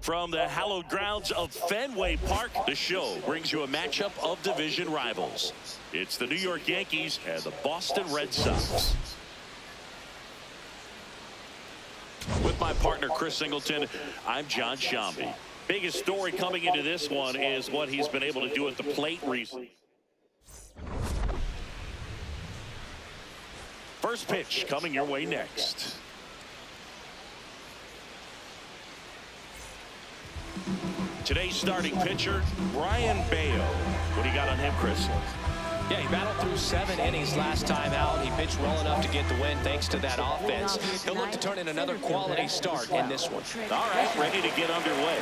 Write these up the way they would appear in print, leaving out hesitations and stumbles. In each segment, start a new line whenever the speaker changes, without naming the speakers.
From the hallowed grounds of Fenway Park, the show brings you a matchup of division rivals. It's the New York Yankees and the Boston Red Sox. With my partner, Chris Singleton, I'm John Shambi. Biggest story coming into this one is what he's been able to do at the plate recently. First pitch coming your way next. Today's starting pitcher, Brian Bayo. What do you got on him, Chris?
Yeah, he battled through 7 innings last time out. He pitched well enough to get the win thanks to that offense. He'll look to turn in another quality start in this one.
All right, ready to get underway.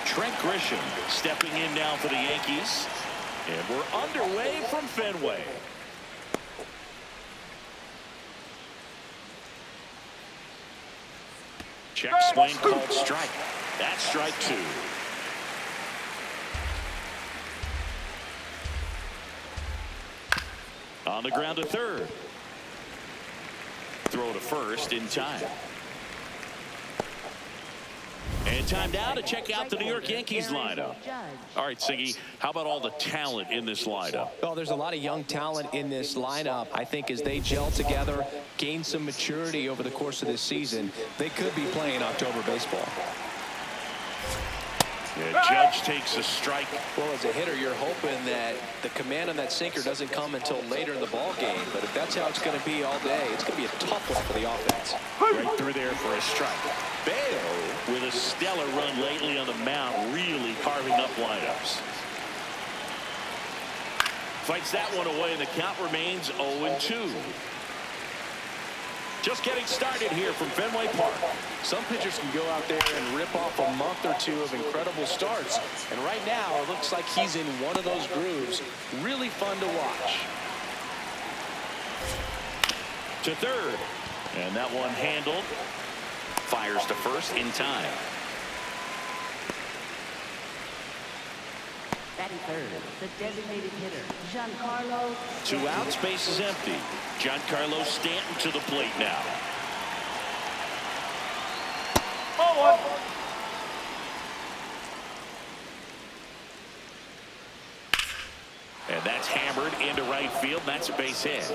Trent Grisham stepping in now for the Yankees. And we're underway from Fenway. Check swing called strike. That's strike 2. On the ground to third. Throw to first in time. And time now to check out the New York Yankees lineup. All right, Siggy, how about all the talent in this lineup?
Well, there's a lot of young talent in this lineup. I think as they gel together, gain some maturity over the course of this season, they could be playing October baseball.
Yeah, Judge takes a strike.
Well, as a hitter, you're hoping that the command on that sinker doesn't come until later in the ball game. But if that's how it's going to be all day, it's going to be a tough one for the offense.
Right through there for a strike. Bayo, with a stellar run lately on the mound, really carving up lineups. Fights that one away, and the count remains 0-2. Just getting started here from Fenway Park.
Some pitchers can go out there and rip off a month or two of incredible starts. And right now, it looks like he's in one of those grooves. Really fun to watch.
To third. And that one handled. Fires to first in time.
Batting third, the designated hitter, Giancarlo.
2 outs, base is empty. Giancarlo Stanton to the plate now. And that's hammered into right field. That's a base hit.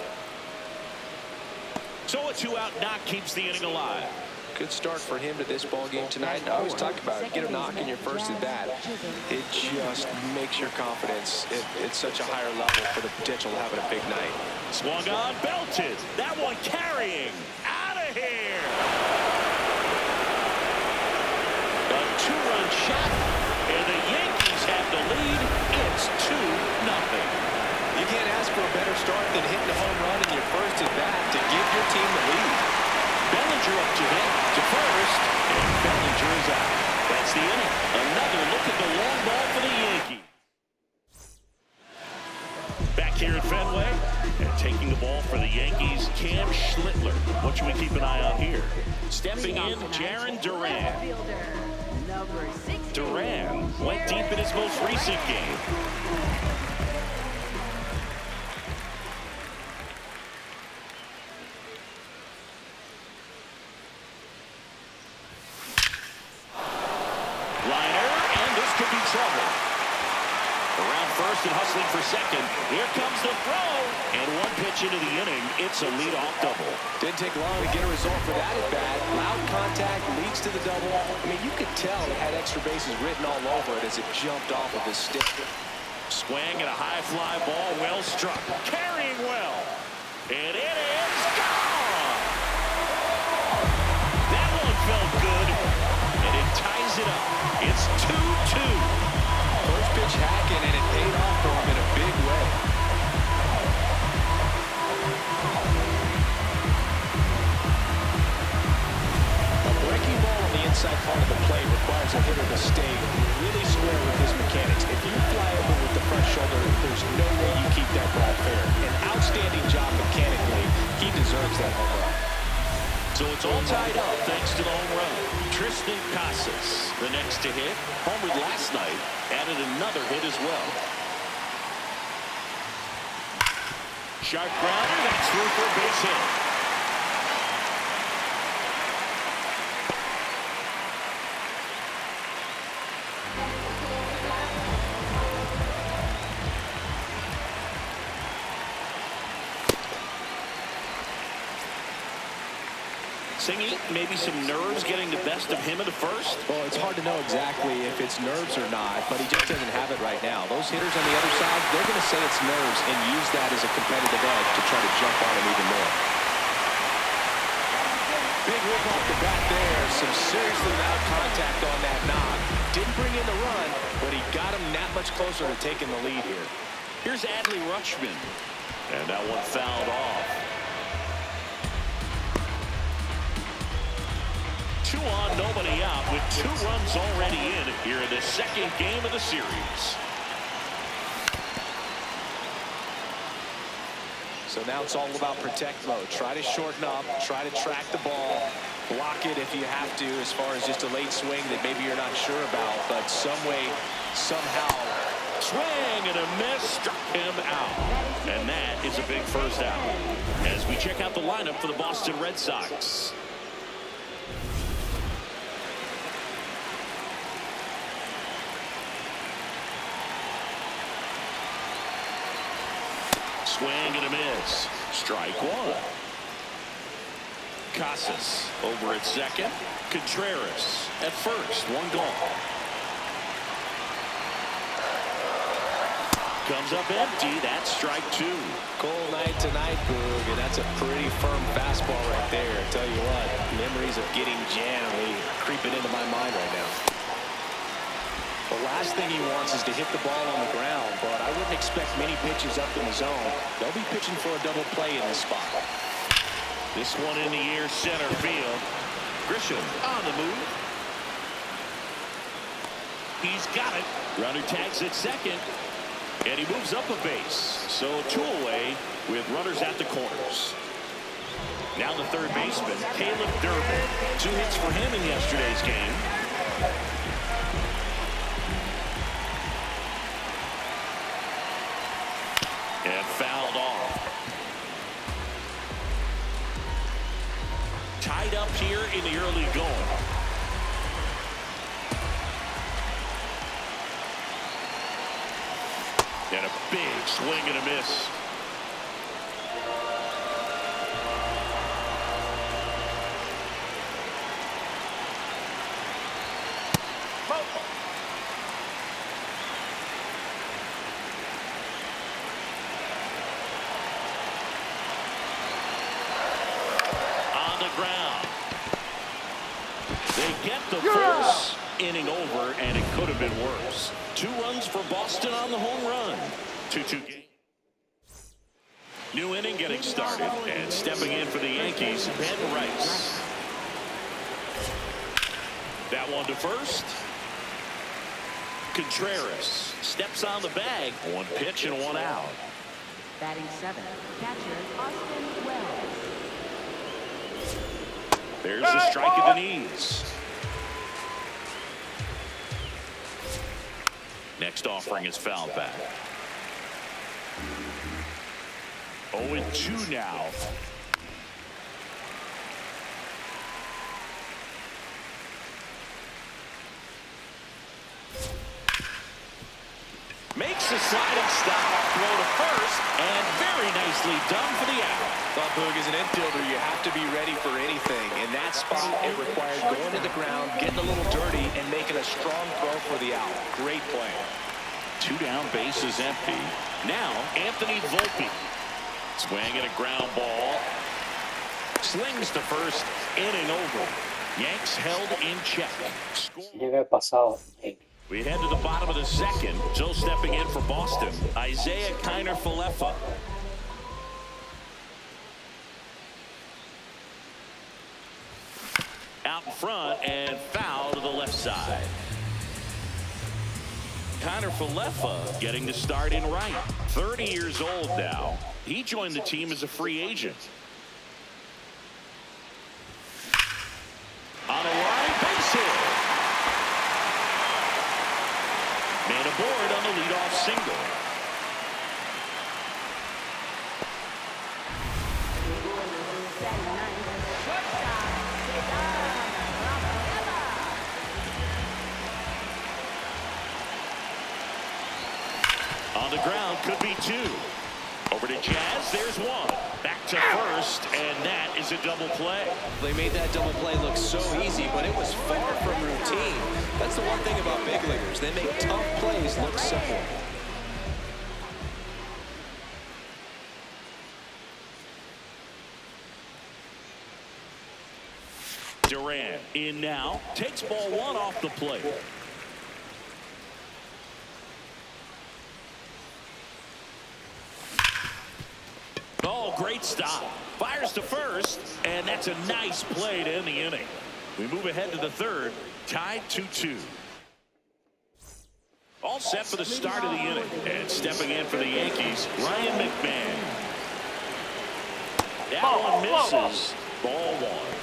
So a 2-out knock keeps the inning alive.
Good start for him to this ball game tonight. I always talk about it. Get a knock in your first at bat. It just makes your confidence at such a higher level for the potential of having a big night.
Swung on, belted. That one carrying. Out of here. A 2-run shot, and the Yankees have the lead. It's 2-0.
You can't ask for a better start than hitting a home run in your first at bat to give your team the lead.
Bellinger up to hit to first, and Bellinger is out. That's the inning. Another look at the long ball for the Yankees. Back here at Fenway, and taking the ball for the Yankees, Cam Schlittler. What should we keep an eye on here? Stepping in, Jarren Duran. Duran went deep in his most recent game. Trouble. Around first and hustling for second. Here comes the throw. And one pitch into the inning. It's a leadoff double.
Didn't take long to get a result for that at bat. Loud contact leads to the double. I mean, you could tell it had extra bases written all over it as it jumped off of his stick.
Swing and a high fly ball. Well struck. Carrying well. And it is gone. That one felt good. And it ties it up. It's 2-2.
First pitch hacking, and it paid off for him in a big way. A breaking ball on the inside part of the plate requires a hitter to stay really square with his mechanics. If you fly over with the front shoulder, there's no way you keep that ball fair. An outstanding job mechanically. He deserves that home run.
So it's all tied up thanks to the home run. Tristan Casas, the next to hit, homered last night, added another hit as well. Sharp grounder, that's through for a base hit. Singy, maybe some nerves getting the best of him in the first.
Well, it's hard to know exactly if it's nerves or not, but he just doesn't have it right now. Those hitters on the other side, they're going to say it's nerves and use that as a competitive edge to try to jump on him even more. Big whip off the bat there. Some seriously loud contact on that knock. Didn't bring in the run, but he got him that much closer to taking the lead here.
Here's Adley Rutschman. And that one fouled off. 2 on, nobody out with 2 runs already in here in the second game of the series.
So now it's all about protect mode. Try to shorten up, try to track the ball, block it if you have to, as far as just a late swing that maybe you're not sure about, but some way, somehow.
Swing and a miss, struck him out. And that is a big first out. As we check out the lineup for the Boston Red Sox. Swing and a miss. Strike 1. Casas over at second. Contreras at first. 1 gone. Comes up empty. That's strike 2.
Cold night tonight, Boog, and that's a pretty firm fastball right there. I tell you what, memories of getting jammed creeping into my mind right now. The last thing he wants is to hit the ball on the ground, but I wouldn't expect many pitches up in the zone. They'll be pitching for a double play in this spot.
This one in the air, center field. Grisham on the move. He's got it. Runner tags at second. And he moves up a base. So 2 away with runners at the corners. Now the third baseman, Caleb Durbin. 2 hits for him in yesterday's game. And fouled off. Tied up here in the early going. And a big swing and a miss. On the ground. They get the first inning over, and it could have been worse. 2 runs for Boston on the home run. 2-2 game. New inning getting started, and stepping in for the Yankees, Ben Rice. That one to first. Contreras steps on the bag. 1 pitch and 1 out.
Batting 7, catcher Austin Wells.
There's a strike at the knees. Next offering is fouled back. 0-2 now. Makes a sliding stop, throw to first, and very nicely done for the out.
Well, Boog, as an infielder, you have to be ready for anything. In that spot, it required going to the ground, getting a little dirty, and making a strong throw for the out. Great play.
2 down, base is empty. Now, Anthony Volpe. Swing and a ground ball. Slings to first, inning over. Yanks held in check. We head to the bottom of the second. So stepping in for Boston, Isaiah Kiner-Falefa. Out in front and foul to the left side. Kiner-Falefa getting the start in right. 30 years old now. He joined the team as a free agent. On a line, base hit. Man aboard on the leadoff single. On the ground, could be 2. Over Over to Jazz. There's one. Back to first, and that is a double play.
They made that double play look so easy, but it was far from routine. That's the one thing about big leaguers. They make tough plays look simple.
Durant in now. Takes ball one off the plate. Oh, great stop. Fires to first, and that's a nice play to end the inning. We move ahead to the third, tied 2-2. All set for the start of the inning. And stepping in for the Yankees, Ryan McMahon. That one misses. Ball one.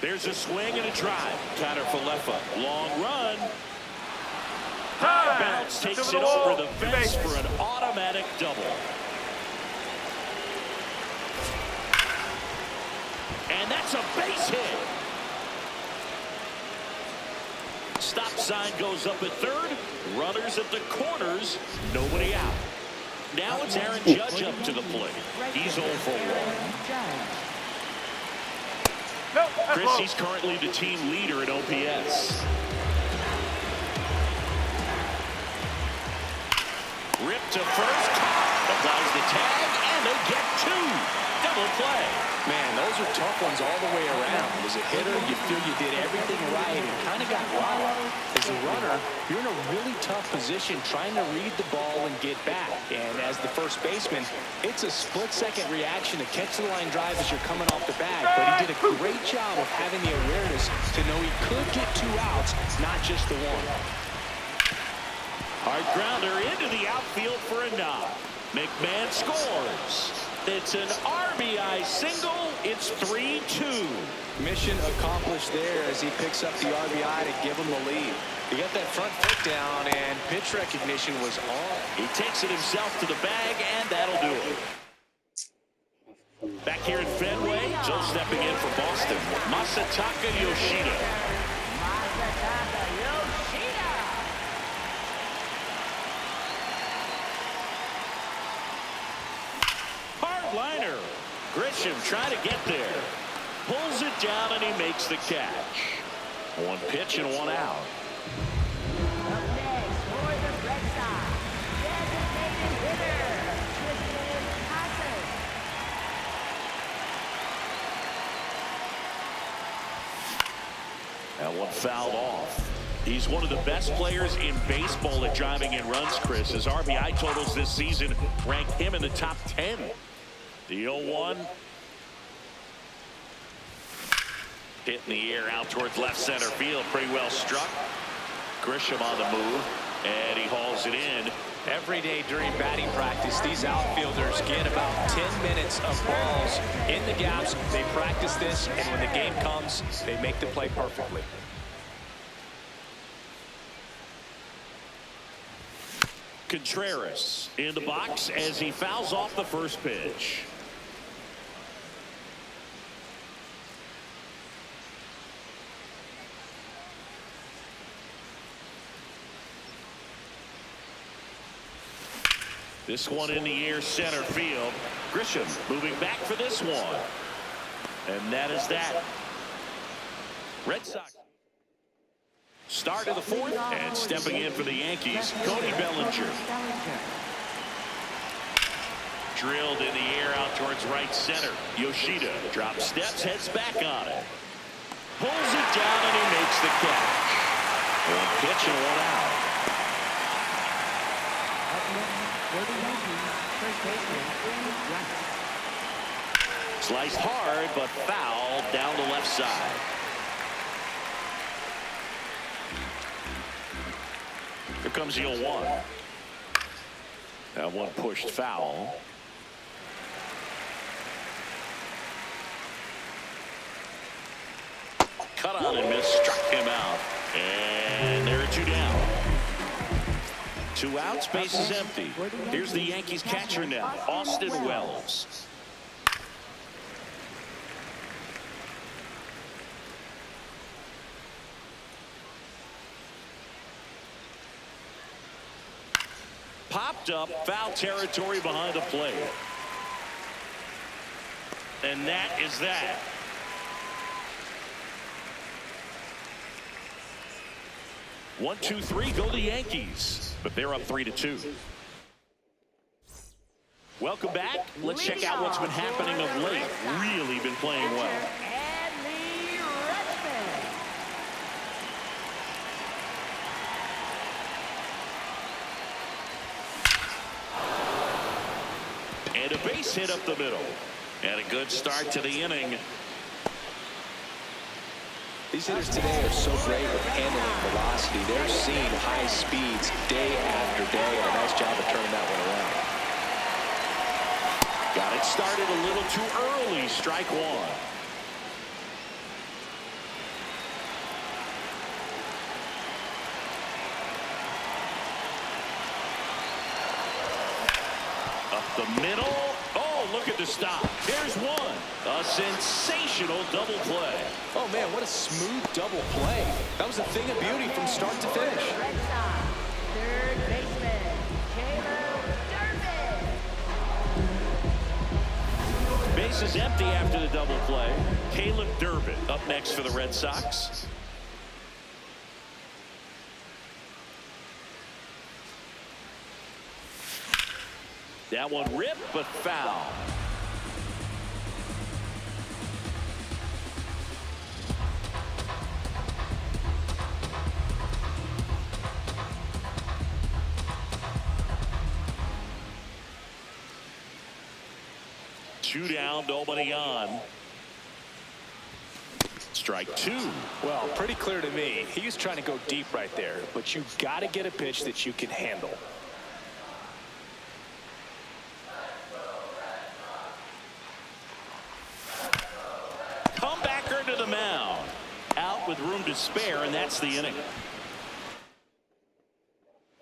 There's a swing and a drive. Counter for Lefa. Long run. High bounce takes it over the fence for an automatic double. And that's a base hit. Stop sign goes up at third. Runners at the corners. Nobody out. Now it's Aaron Judge up to the plate. He's 0 for 1. Chris, he's currently the team leader in OPS. Ripped to first. Applies the tag, and they get two. Double play.
Man, those are tough ones all the way around. As a hitter, you feel you did everything right and kind of got wild. As a runner, you're in a really tough position trying to read the ball and get back. And as the first baseman, it's a split-second reaction to catch the line drive as you're coming off the bag. But he did a great job of having the awareness to know he could get 2 outs, not just the one.
Hard grounder into the outfield for a knock. McMahon scores. It's an RBI single. It's 3-2.
Mission accomplished there as he picks up the RBI to give him the lead. He got that front foot down, and pitch recognition was on.
He takes it himself to the bag, and that'll do it. Back here in Fenway, Joe stepping in for Boston. Masataka Yoshida. Liner. Grisham trying to get there. Pulls it down and he makes the catch. One pitch and one out.
Up next for the Red Sox, designated hitter, Tristan Casas.
That one fouled off. He's one of the best players in baseball at driving in runs, Chris. His RBI totals this season rank him in the top 10. The 0-1. Hit in the air out towards left center field. Pretty well struck. Grisham on the move, and he hauls it in.
Every day during batting practice, these outfielders get about 10 minutes of balls in the gaps. They practice this, and when the game comes, they make the play perfectly.
Contreras in the box as he fouls off the first pitch. This one in the air center field. Grisham moving back for this one. And that is that. Red Sox. Start of the fourth, and stepping in for the Yankees, Cody Bellinger. Drilled in the air out towards right center. Yoshida drops steps, heads back on it. Pulls it down, and he makes the catch. One pitch and one out. Sliced hard, but foul down the left side. Here comes the 0-1. That one pushed foul. Cut on and miss, struck him out. And there are 2 down. 2 outs, base is empty. Here's the Yankees catcher now, Austin Wells. Popped up, foul territory behind the play. And that is that. One, two, three, go the Yankees. But they're up 3-2. Welcome back. Let's check out what's been happening of late. Really been playing well. And a base hit up the middle. And a good start to the inning.
These hitters today are so great with handling velocity. They're seeing high speeds day after day, and a nice job of turning that one around.
Got it started a little too early. Strike one. Up the middle. Oh, look at the stop. There's one. A sensational double play.
Oh, man, what a smooth double play. That was a thing of beauty from start to finish.
Third baseman, Caleb Durbin.
Base is empty after the double play. Caleb Durbin up next for the Red Sox. That one ripped, but foul. Two down, nobody on. Strike two.
Well, pretty clear to me. He was trying to go deep right there, but you've got to get a pitch that you can handle.
Comebacker to the mound. Out with room to spare, and that's the inning.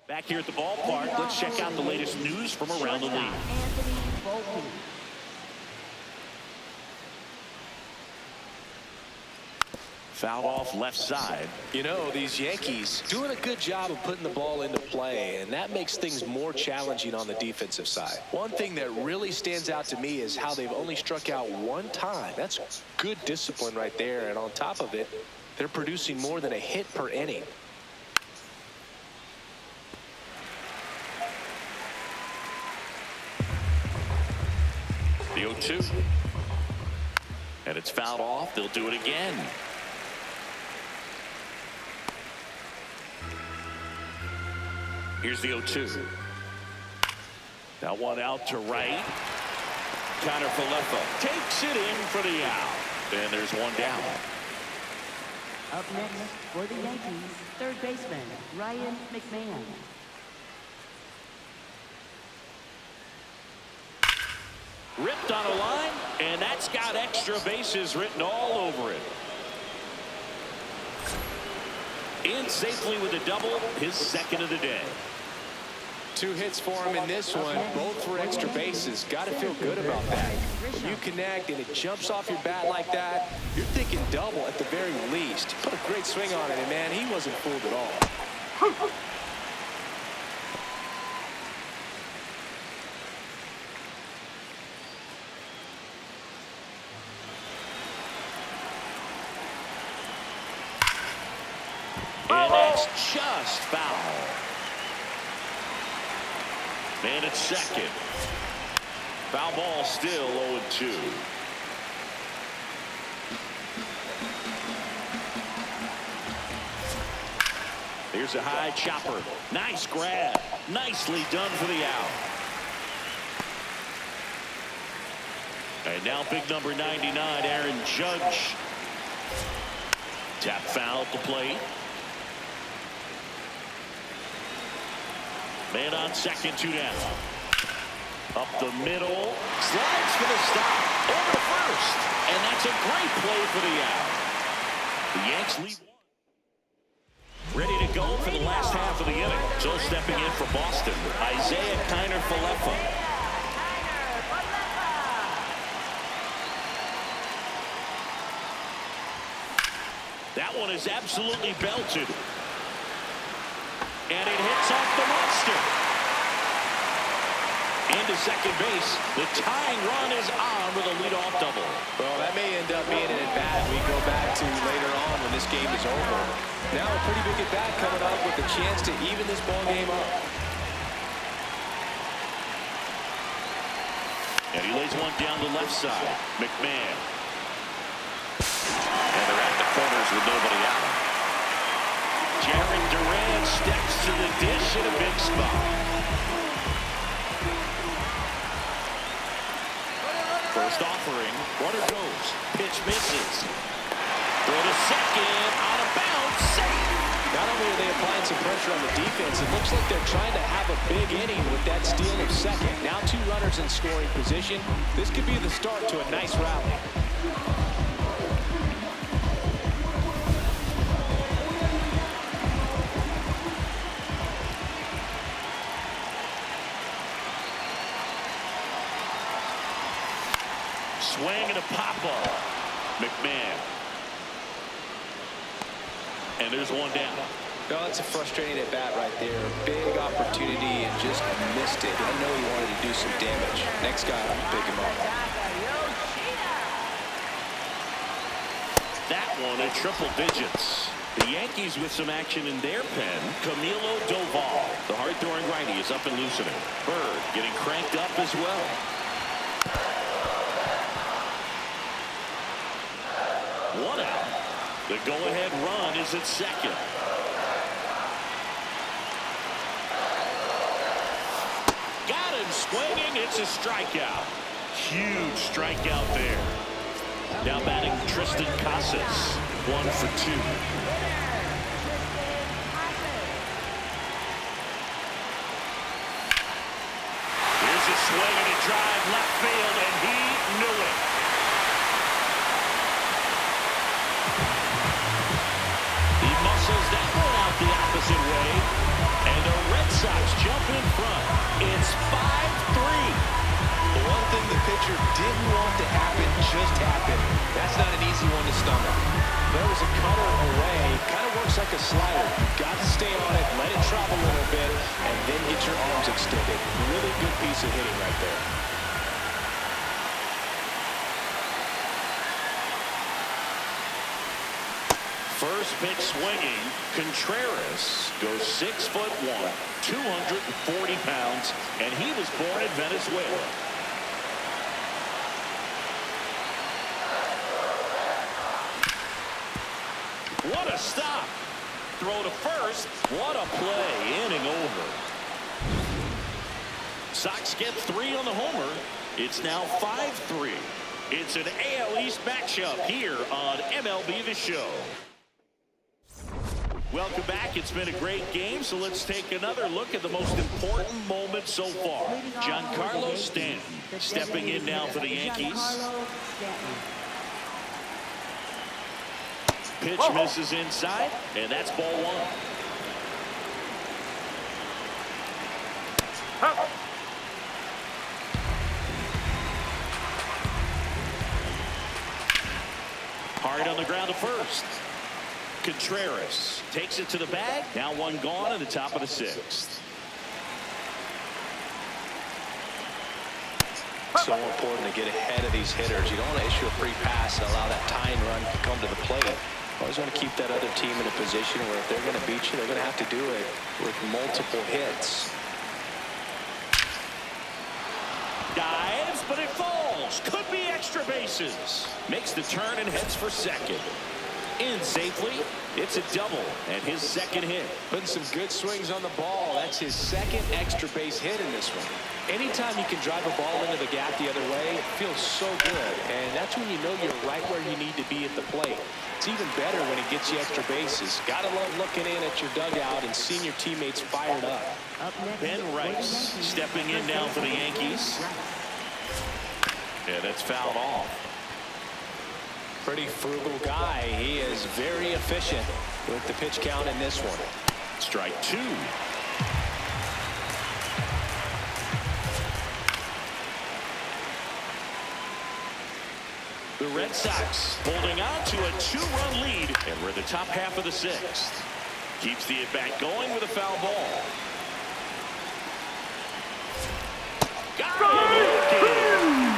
Back here at the ballpark, let's check out the latest news from around the league.
Anthony Volpe.
Fouled off left side.
You know, these Yankees doing a good job of putting the ball into play, and that makes things more challenging on the defensive side. One thing that really stands out to me is how they've only struck out one time. That's good discipline right there, and on top of it, they're producing more than a hit per inning.
The 0-2. And it's fouled off. They'll do it again. Here's the 0-2. That one out to right. Connor Falefa takes it in for the out. And there's one down.
Up next for the Yankees, third baseman, Ryan McMahon.
Ripped on a line, and that's got extra bases written all over it. In safely with a double, his second of the day.
2 hits for him in this one, both for extra bases. Got to feel good about that. When you connect and it jumps off your bat like that, you're thinking double at the very least. Put a great swing on it, and man, he wasn't fooled at all.
And that's just foul. Man at second. Foul ball still 0-2. Here's a high chopper. Nice grab. Nicely done for the out. And now big number 99, Aaron Judge. Tap foul at the plate. Man on second, 2 down. Up the middle. Slides for the stop. Over to first. And that's a great play for the out. The Yanks lead 1. Ready to go for the last half of the inning. So stepping in for Boston, Isaiah Kiner Falefa. That one is absolutely belted. And it hits off the monster. into second base. The tying run is on with a leadoff double.
Well, that may end up being an at-bat we go back to later on when this game is over. Now a pretty big at-bat coming up with a chance to even this ball game up.
And he lays one down the left side. McMahon. And they're at the corners with nobody out. Jared Duran steps to the dish in a big spot. First offering, runner goes, pitch misses. Throw to second, out of bounds, safe.
Not only are they applying some pressure on the defense, it looks like they're trying to have a big inning with that steal of second. Now 2 runners in scoring position. This could be the start to a nice rally.
Swing and a pop-up. McMahon. And there's one down.
No, that's a frustrating at-bat right there. Big opportunity and just missed it. I know he wanted to do some damage. Next guy, pick him up.
That one in triple digits. The Yankees with some action in their pen. Camilo Doval, the hard-throwing righty, is up and loosening. Bird getting cranked up as well. One out. The go-ahead run is at second. Got him swinging. It's a strikeout. Huge strikeout there. Now batting Tristan Casas. 1 for 2. Here's a swing and a drive left field, and he knew it. He muscles that one out the opposite way, and the Red Sox jump in front. It's 5-3.
The one thing the pitcher didn't want to happen just happened. That's not an easy one to stomach. There was a cutter away. Kind of works like a slider. You've got to stay on it, let it travel a little bit, and then get your arms extended. Really good piece of hitting right there.
First pitch swinging. Contreras goes 6'1", 240 pounds, and he was born in Venezuela. What a stop. Throw to first. What a play. Inning over. Sox get 3 on the homer. It's now 5-3. It's an AL East matchup here on MLB The Show. Welcome back. It's been a great game, so let's take another look at the most important moment so far. Giancarlo Stanton stepping in now for the Yankees. Pitch misses inside, and that's ball 1. Hard on the ground to first. Contreras takes it to the bag. Now 1 gone in the top of the 6th.
So important to get ahead of these hitters. You don't want to issue a free pass and allow that tying run to come to the plate. Always want to keep that other team in a position where if they're going to beat you, they're going to have to do it with multiple hits.
Dives, but it falls. Could be extra bases. Makes the turn and heads for second. In safely. It's a double and his second hit.
Putting some good swings on the ball. That's his second extra base hit in this one. Anytime you can drive a ball into the gap the other way, it feels so good. And that's when you know you're right where you need to be at the plate. It's even better when it gets you extra bases. Gotta love looking in at your dugout and seeing your teammates fired up.
Ben Rice stepping in now for the Yankees. Yeah, that's fouled off.
Pretty frugal guy. He is very efficient with the pitch count in this one.
Strike 2. The Red Sox holding on to a 2-run lead, and we're in the top half of the 6th. Keeps the at-bat going with a foul ball. Got him looking.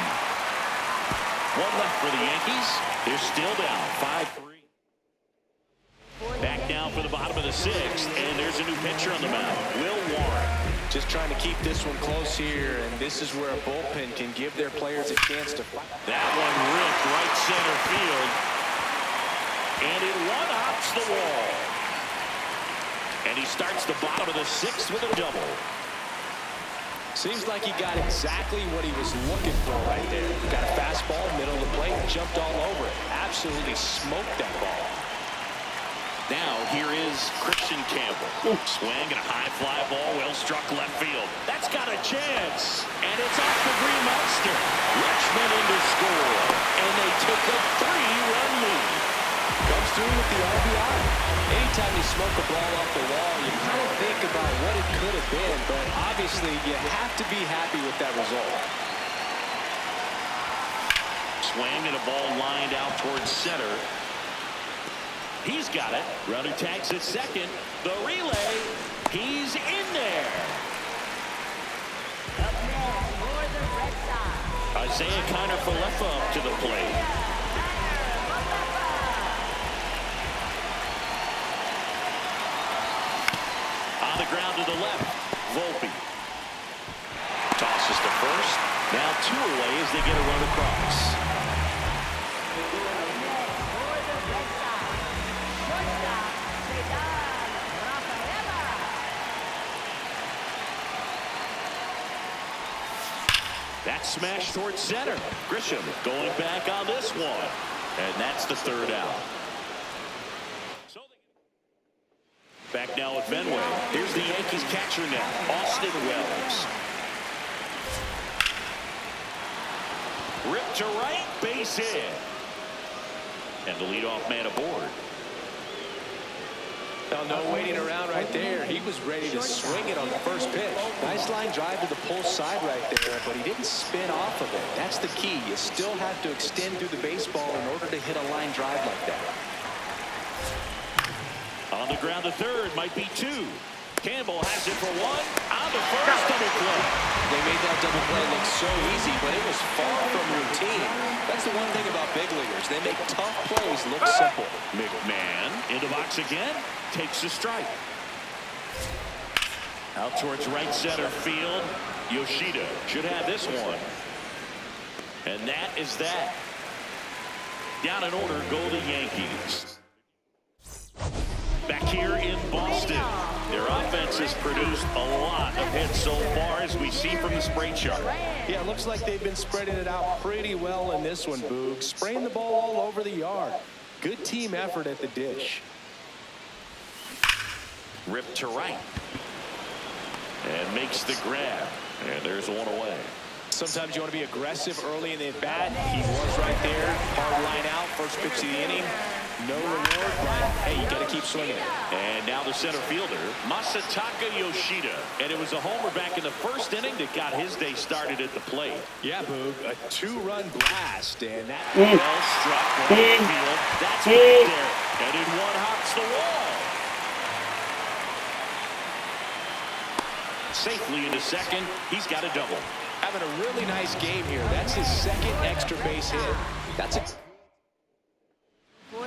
One left for the Yankees. They're still down 5-3. Back now for the bottom of the sixth, and there's a new pitcher on the mound, Will Warren.
Just trying to keep this one close here, and this is where a bullpen can give their players a chance to fight.
That one ripped right center field, and it one-hops the wall. And he starts the bottom of the sixth with a double.
Seems like he got exactly what he was looking for right there. Got a fastball, middle of the plate, jumped all over it. Absolutely smoked that ball.
Now here is Christian Campbell. Swing and a high fly ball, well struck left field. That's got a chance, and it's off the Green Monster. Richmond in to score, and they took a 3-run lead.
Comes through with the RBI. Anytime you smoke a ball off the wall, you kind of think about what it could have been, but obviously you have to be happy with that result.
Swing and a ball lined out towards center. He's got it. Runner tags at second. The relay. He's in there.
Up next for the Red Sox.
Isaiah Kiner-Falefa up to the plate. On the ground to the left. Volpe. Tosses to first. Now 2 away as they get a run across. That smash towards center. Grisham going back on this one. And that's the 3rd out. Back now at Fenway. Here's the Yankees catcher now, Austin Wells. Ripped to right, base hit. And the leadoff man aboard.
Now, no waiting around right there. He was ready to swing it on the first pitch. Nice line drive to the pull side right there, but he didn't spin off of it. That's the key. You still have to extend through the baseball in order to hit a line drive like that.
On the ground to third, might be 2. Campbell has it for 1. On the first, double play.
They made that double play look so easy, but it was far from routine. That's the one thing about big leaguers. They make tough plays look simple.
McMahon in the box again. Takes the strike. Out towards right center field. Yoshida should have this one. And that is that. Down in order go the Yankees. Back here in Boston, their offense has produced a lot of hits so far, as we see from the spray chart.
Yeah, it looks like they've been spreading it out pretty well in this one, Boog. Spraying the ball all over the yard. Good team effort at the dish.
Ripped to right. And makes the grab. And there's one away.
Sometimes you want to be aggressive early in the at-bat. He was right there. Hard line out. First pitch of the inning. No reward, but hey, you got to keep swinging it.
And now the center fielder, Masataka Yoshida. And it was a homer back in the first inning that got his day started at the plate.
Yeah, Boog, a 2-run blast, and that
well struck right field. That's right there. And it one-hops the wall. Safely into second. He's got a double.
Having a really nice game here. That's his 2nd extra base hit. That's a...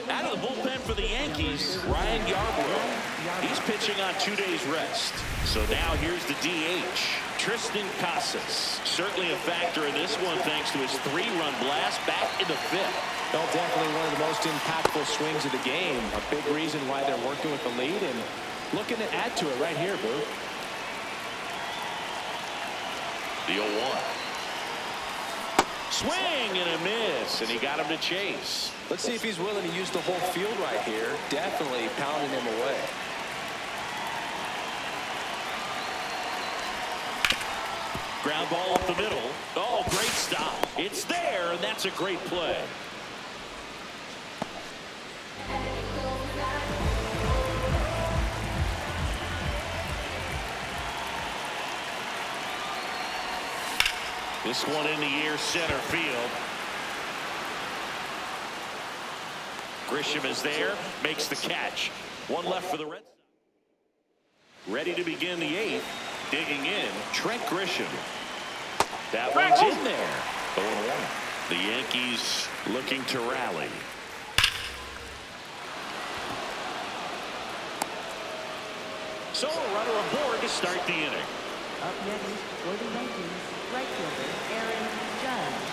Out of the bullpen for the Yankees, Ryan Yarbrough. He's pitching on 2 days rest. So now here's the DH, Tristan Casas. Certainly a factor in this one thanks to his 3-run blast back in the 5th.
Well, definitely one of the most impactful swings of the game. A big reason why they're working with the lead and looking to add to it right here, Boog.
The 0-1. Swing and a miss, and he got him to chase.
Let's see if he's willing to use the whole field right here. Definitely pounding him away.
Ground ball up the middle. Oh, great stop. It's there, and that's a great play. This one in the air, center field. Grisham is there, makes the catch. One left for the Red Sox. Ready to begin the 8th. Digging in, Trent Grisham. That one's in there. 0-1. The Yankees looking to rally. So a runner aboard to start the inning.
Up next for the Yankees, right fielder Aaron Judge.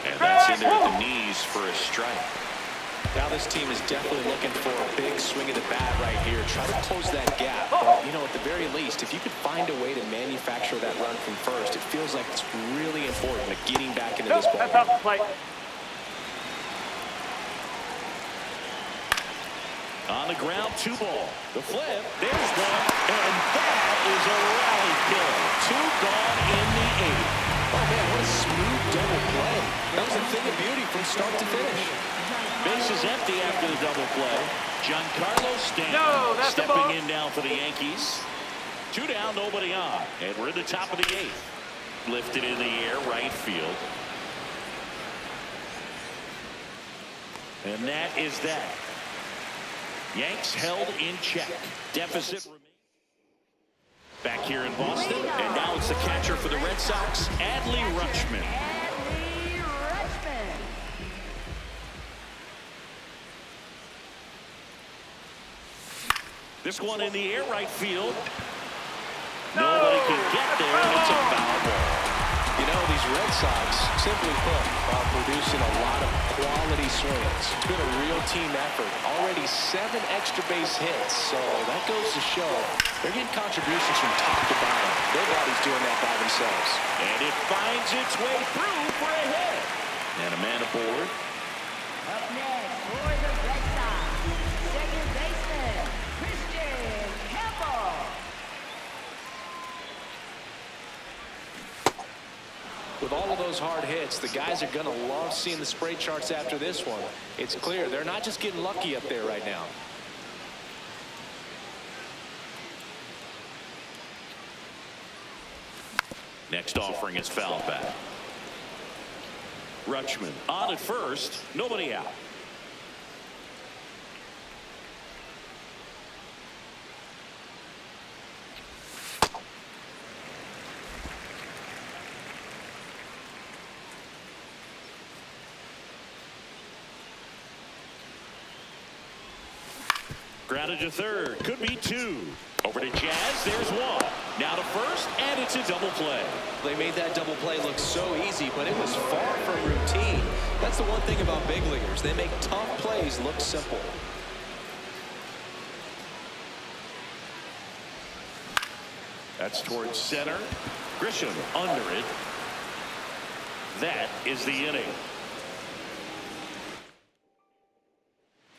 And that's in there at the knees for a strike.
Now this team is definitely looking for a big swing of the bat right here. Try to close that gap. But, you know, at the very least, if you could find a way to manufacture that run from first, it feels like it's really important to getting back into this ball.
That's off the plate.
On the ground, 2 ball. The flip, there's one, and that is a rally kill. 2 gone in the 8th.
Oh, man, what a smooth double play. That was a thing of beauty from start to finish.
Base is empty after the double play. Giancarlo Stanton stepping in now for the Yankees. 2 down, nobody on. And we're at the top of the 8th. Lifted in the air, right field. And that is that. Yanks held in check. Deficit remains. Back here in Boston, and now it's the catcher for the Red Sox, Adley Rutschman.
Adley Rutschman.
This one in the air, right field. Nobody can get there, and it's a foul ball.
You know, these Red Sox, simply put, are producing a lot of quality swings. It's been a real team effort. Already 7 extra base hits, so that goes to show they're getting contributions from top to bottom. Nobody's doing that by themselves.
And it finds its way through for a hit. And a man aboard.
Up next for the Red Sox, second baseman Christian Campbell.
With all of those hard hits, the guys are going to love seeing the spray charts after this one. It's clear they're not just getting lucky up there right now.
Next offering is fouled back. Rutschman on at first, nobody out. Grounded to third, could be 2. Over to Jazz, there's 1. Now to first, and it's a double play.
They made that double play look so easy, but it was far from routine. That's the one thing about big leaguers. They make tough plays look simple.
That's towards center. Grisham under it. That is the inning.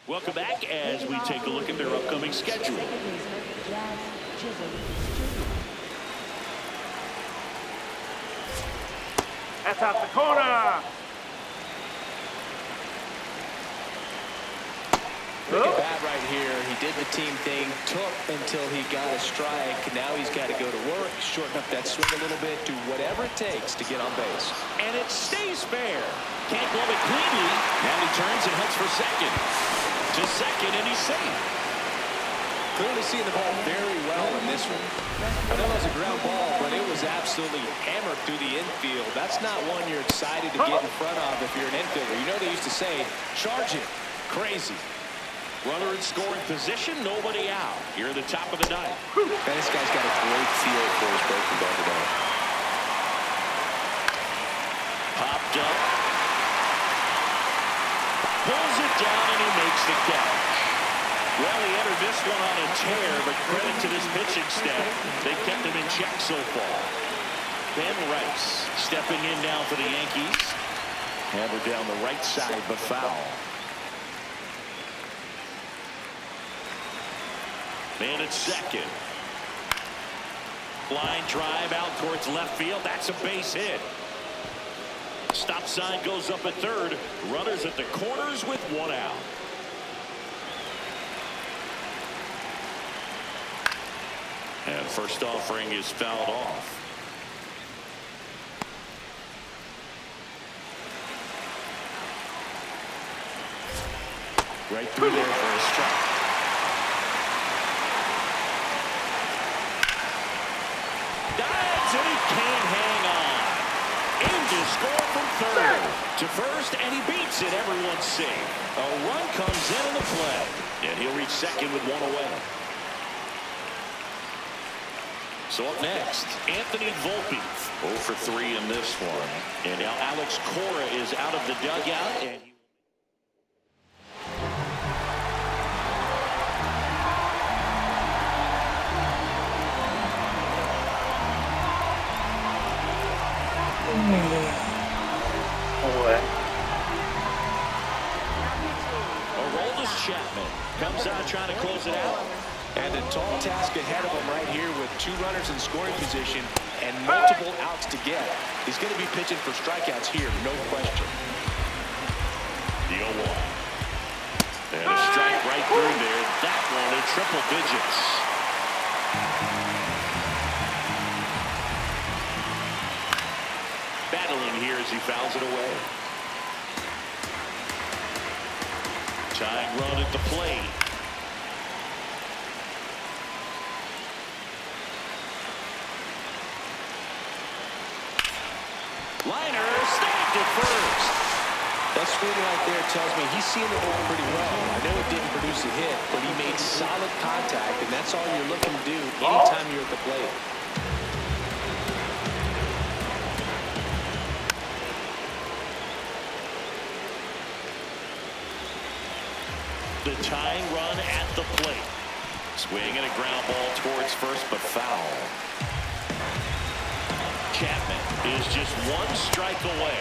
Welcome back as we take a look at their upcoming schedule.
Second baseman Jazz Chisholm Jr.
That's out the corner.
Big at bat right here. He did the team thing, took until he got a strike. Now he's got to go to work, shorten up that swing a little bit, do whatever it takes to get on base.
And it stays fair. Can't glove it cleanly. Now he turns and heads for second. To second, and he's safe.
Clearly seeing the ball very well in this one. I know it was a ground ball, but it was absolutely hammered through the infield. That's not one you're excited to get in front of if you're an infielder. You know they used to say, charge it. Crazy.
Runner in scoring position, nobody out. Here at the top of the 9th.
Man, this guy's got a great feel for his breaking ball today.
Popped up. Pulls it down, and he makes the catch. Well, he entered this one on a tear, but credit to this pitching staff. They kept him in check so far. Ben Rice stepping in now for the Yankees. Hammered down the right side, but foul. Man at second. Line drive out towards left field. That's a base hit. Stop sign goes up at third. Runners at the corners with 1 out. And first offering is fouled off. Right through there for a strike. Dives, and he can't score from third. To first, and he beats it. Everyone's safe. A run comes in the play. And he'll reach second with one away. So up next, Anthony Volpe. 0 for 3 in this one. And now Alex Cora is out of the dugout. And Aroldis Chapman comes out trying to close it out.
And a tall task ahead of him right here with 2 runners in scoring position and multiple outs to get. He's going to be pitching for strikeouts here, no question.
The 0-1. And a strike right through there. That one in triple digits. Battling here as he fouls it away. Tying run at the plate. Liner snagged at first.
That swing right there tells me he's seeing the ball pretty well. I know it didn't produce a hit, but he made solid contact, and that's all you're looking to do anytime you're at the plate.
The tying run at the plate. Swing and a ground ball towards first, but foul. Chapman is just 1 strike away.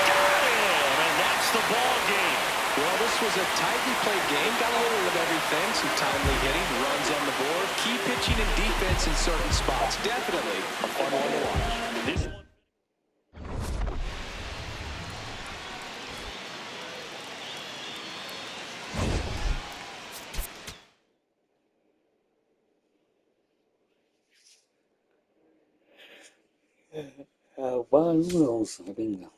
Got him, and that's the ball game.
Well, this was a tightly played game. Got a little of everything. Some timely hitting, runs on the board, key pitching and defense in certain spots. Definitely a fun one to watch.
This one.
Va l'uno, venga.